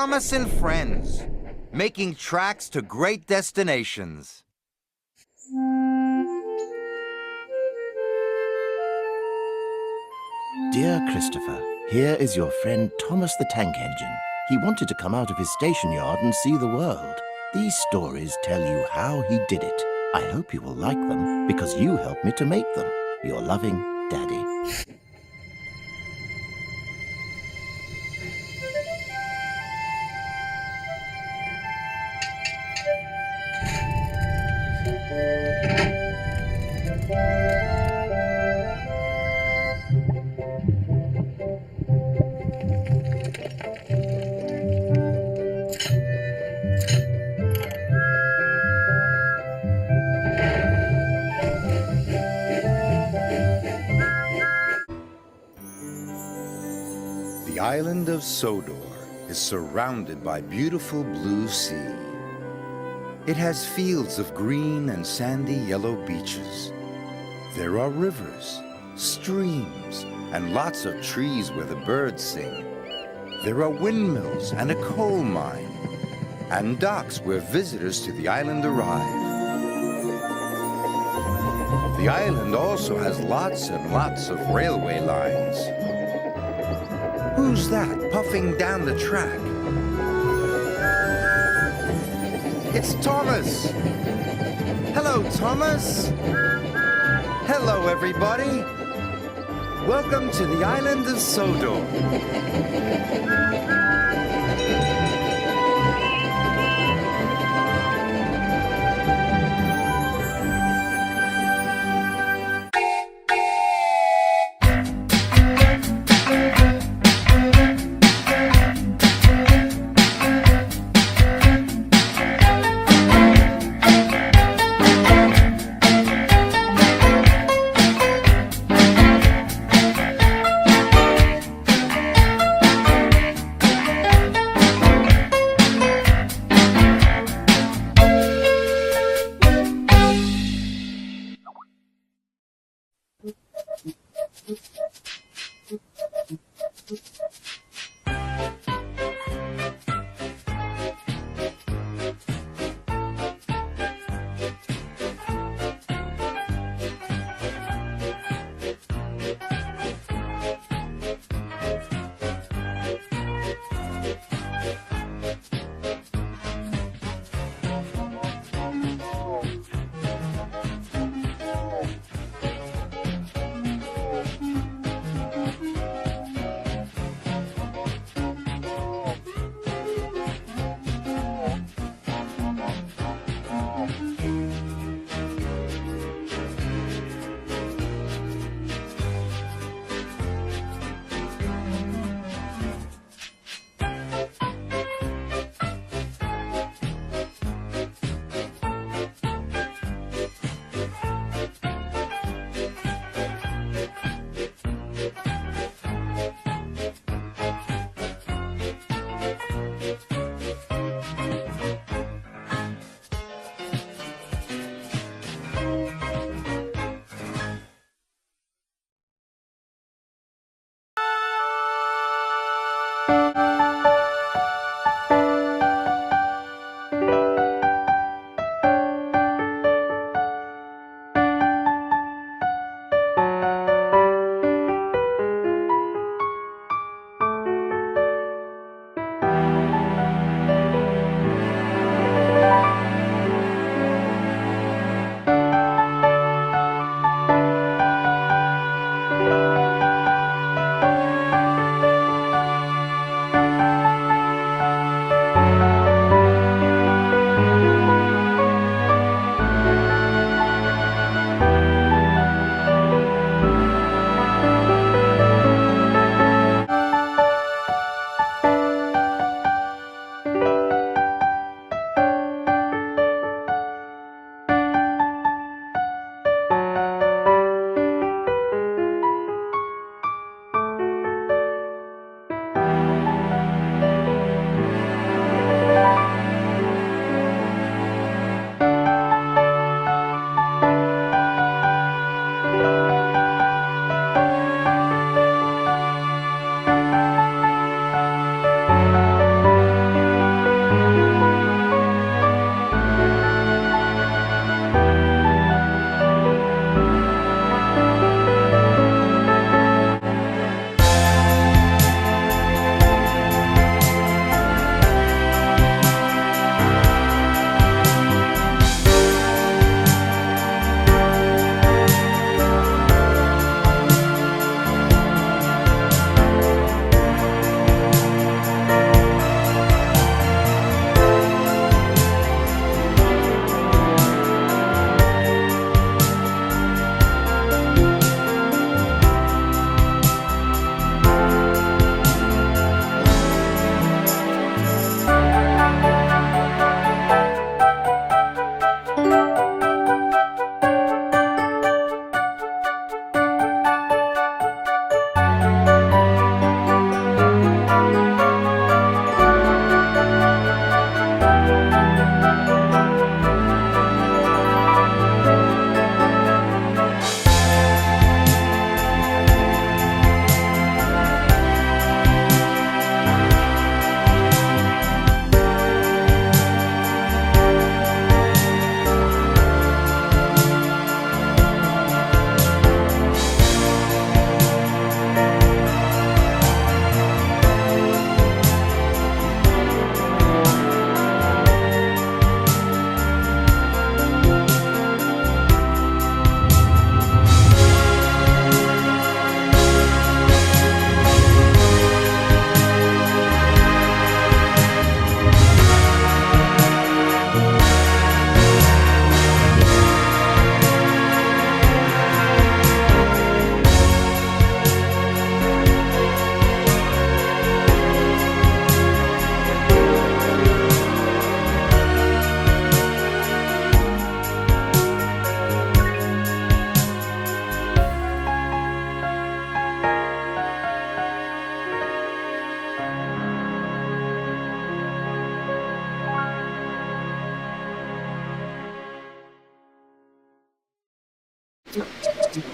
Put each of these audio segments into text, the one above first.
Thomas and friends, making tracks to great destinations. Dear Christopher, here is your friend Thomas the Tank Engine. He wanted to come out of his station yard and see the world. These stories tell you how he did it. I hope you will like them because you helped me to make them. Your loving Daddy. The island of Sodor is surrounded by beautiful blue sea. It has fields of green and sandy yellow beaches. There are rivers, streams, and lots of trees where the birds sing. There are windmills and a coal mine, and docks where visitors to the island arrive. The island also has lots and lots of railway lines. Who's that puffing down the track? It's Thomas! Hello, Thomas! Hello, everybody! Welcome to the island of Sodor.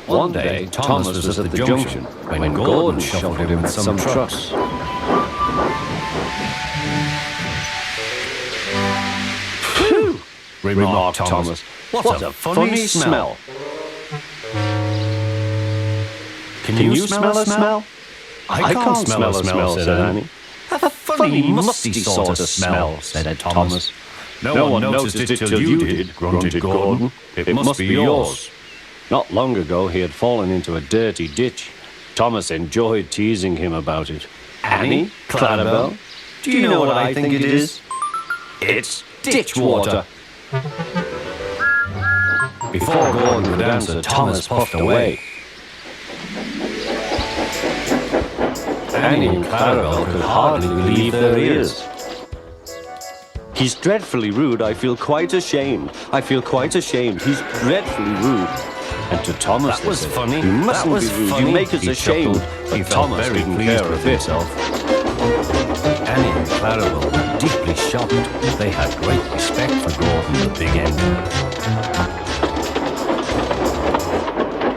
One day, Thomas was at the junction when Gordon shuffled in with some trucks. "Phew," remarked Thomas. "What a funny smell." "Can you smell a smell?" "I can't smell a smell," said Annie. "A funny, musty sort of smell," said Thomas. "No one noticed it till you did," grunted Gordon. "It must be yours." Not long ago, he had fallen into a dirty ditch. Thomas enjoyed teasing him about it. "Annie, Clarabelle, do you know what I think it is? It's ditch water." Before Gordon could answer, Thomas puffed away. Annie and Clarabelle could hardly believe their ears. "He's dreadfully rude. I feel quite ashamed. I feel quite ashamed. He's dreadfully rude." And to Thomas, "That was funny. You mustn't be rude. You make us ashamed." But Thomas didn't care a bit. Annie and Clarabelle were deeply shocked. They had great respect for Gordon the Big Engine.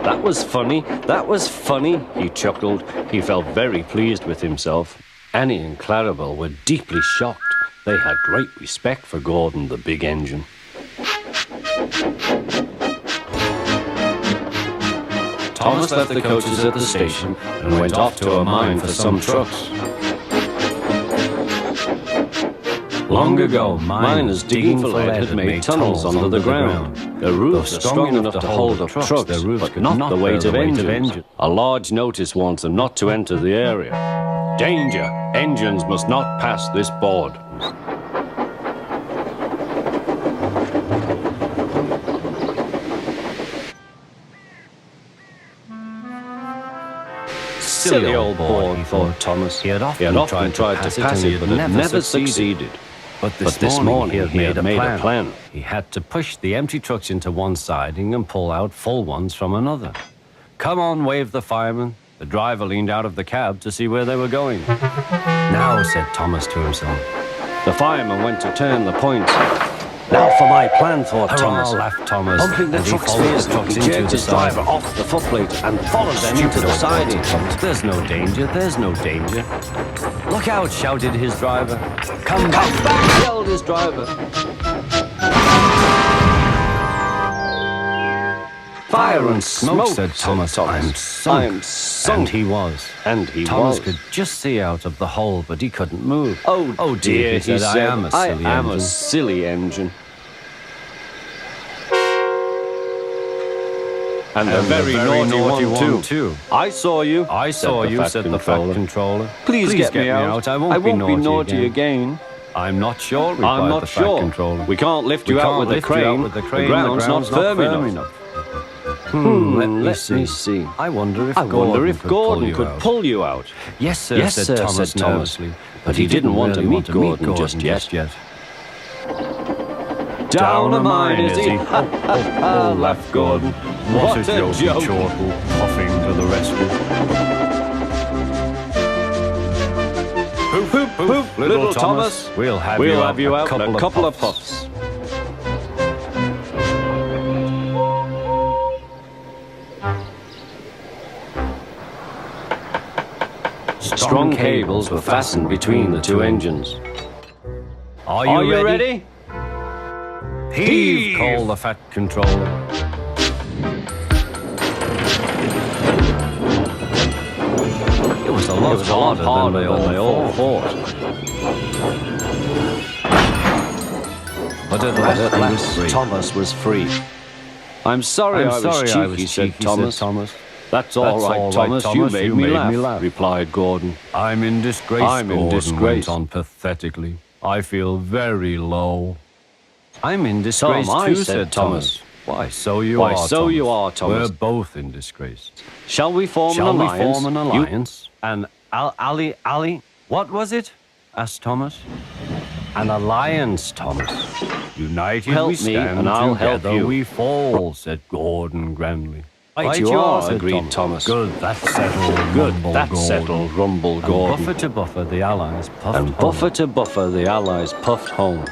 "That was funny. That was funny," he chuckled. He felt very pleased with himself. Annie and Clarabelle were deeply shocked. They had great respect for Gordon the Big Engine. Thomas left the coaches at the station and went off to a mine for some trucks. Long ago, miners digging for lead had made tunnels under the ground. Their roofs are strong enough to hold up trucks, but not the weight of engines. A large notice warns them not to enter the area. "Danger! Engines must not pass this board." Silly old board, thought Thomas. He had often tried to pass it, but had never succeeded. But this morning he had made a plan. He had to push the empty trucks into one siding and pull out full ones from another. "Come on," waved the fireman. The driver leaned out of the cab to see where they were going. "Now," said Thomas to himself. The fireman went to turn the points. "Now for my plan," thought Thomas. Laughed Thomas. Pumping the trucks fiercely, he jerked his driver off the footplate and followed them into the siding. "There's no danger, there's no danger." "Look out," shouted his driver. Come back, yelled his driver. "Fire and smoke," said Thomas. "I'm sunk." And he was. Thomas could just see out of the hole, but he couldn't move. Oh dear, he said, I am a silly engine. And a very naughty one, too. I saw you, said the Fat Controller. Please get me out. I won't be naughty again. "I'm not sure," replied the Fat Controller. "We can't lift you out with a crane. The ground's not firm enough. Let me see. I wonder if Gordon could pull you out." "Yes, sir," said Thomas nervously. But he didn't want to meet Gordon just yet. "Down the mine, is he?" laughed Gordon. What a joke. Chortle, puffing to the rescue. "Poof, poof, poof, little Thomas. We'll have you out in a couple of puffs." Strong cables were fastened between the two engines. Are you ready? "Heave!" called the Fat Controller. It was a lot harder than they all thought. But at last Thomas was free. "I'm sorry I was cheeky," said Thomas. "That's all right, Thomas. You made me laugh," replied Gordon. "I'm in disgrace," Gordon went on pathetically. "I feel very low." "I'm in disgrace too," said Thomas. "Why, so you are, Thomas. We're both in disgrace. Shall we form an alliance? An ally? What was it?" asked Thomas. "An alliance, Thomas. United we stand, and I'll help you. We fall," said Gordon grandly. "Right you are," agreed Thomas. "Good, that's settled, rumbled Gordon. And buffer to buffer, the Allies puffed home. Buffer to buffer, the Allies puffed home.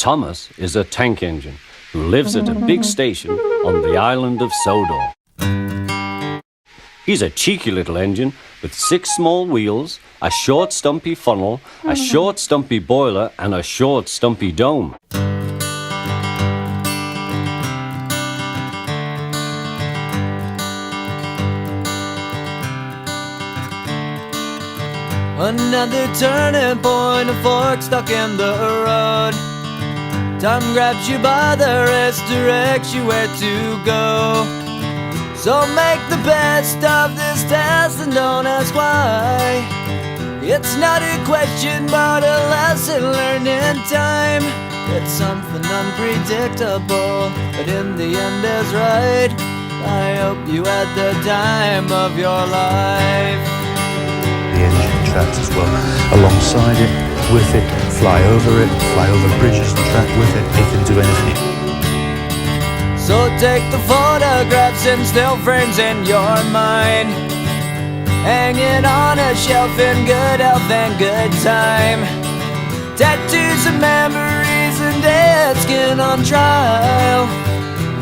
Thomas is a tank engine who lives at a big station on the island of Sodor. He's a cheeky little engine with 6 small wheels, a short stumpy funnel, a short stumpy boiler and a short stumpy dome. Another turning point, a fork stuck in the road. Time grabs you by the wrist, directs you where to go. So make the best of this test and don't ask why. It's not a question but a lesson learned in time. It's something unpredictable, but in the end is right. I hope you had the time of your life. The engine tracks as well, alongside it, with it, fly over bridges and track with it. It can do anything. So take the photographs and still frames in your mind, hanging on a shelf in good health and good time. Tattoos and memories and dead skin on trial.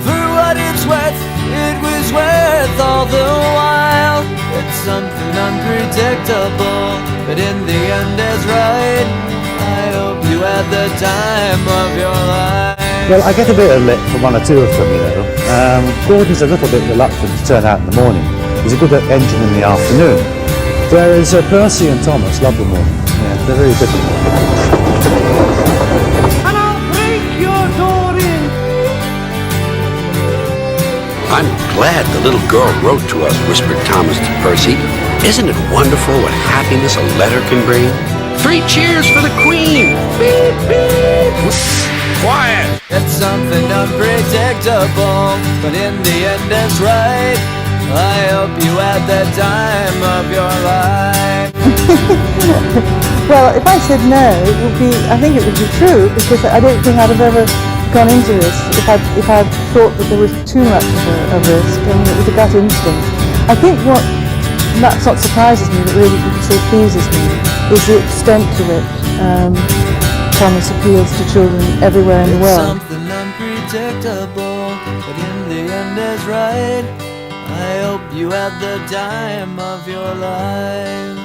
For what it's worth, it was worth all the while. It's something unpredictable, but in the end is right. I hope you had the time of your life. Well, I get a bit of lip from one or two of them, you know. Gordon's a little bit reluctant to turn out in the morning. He's a good engine in the afternoon. Whereas Percy and Thomas love the morning. Yeah, they're very different. And I'll break your door in. I'm glad the little girl wrote to us, whispered Thomas to Percy. Isn't it wonderful what happiness a letter can bring? 3 cheers for the Queen! Beep, beep! Quiet! It's something unpredictable, but in the end it's right. I hope you had the time of your life. Well, if I said no, I think it would be true, because I don't think I'd have ever gone into this if I'd thought that there was too much of a risk. I mean, it was a gut instinct. I think that's what surprises me, that really sort of pleases me, is the extent to which Thomas appeals to children everywhere in the world. It's something unpredictable, but in the end is right. I hope you had the time of your life.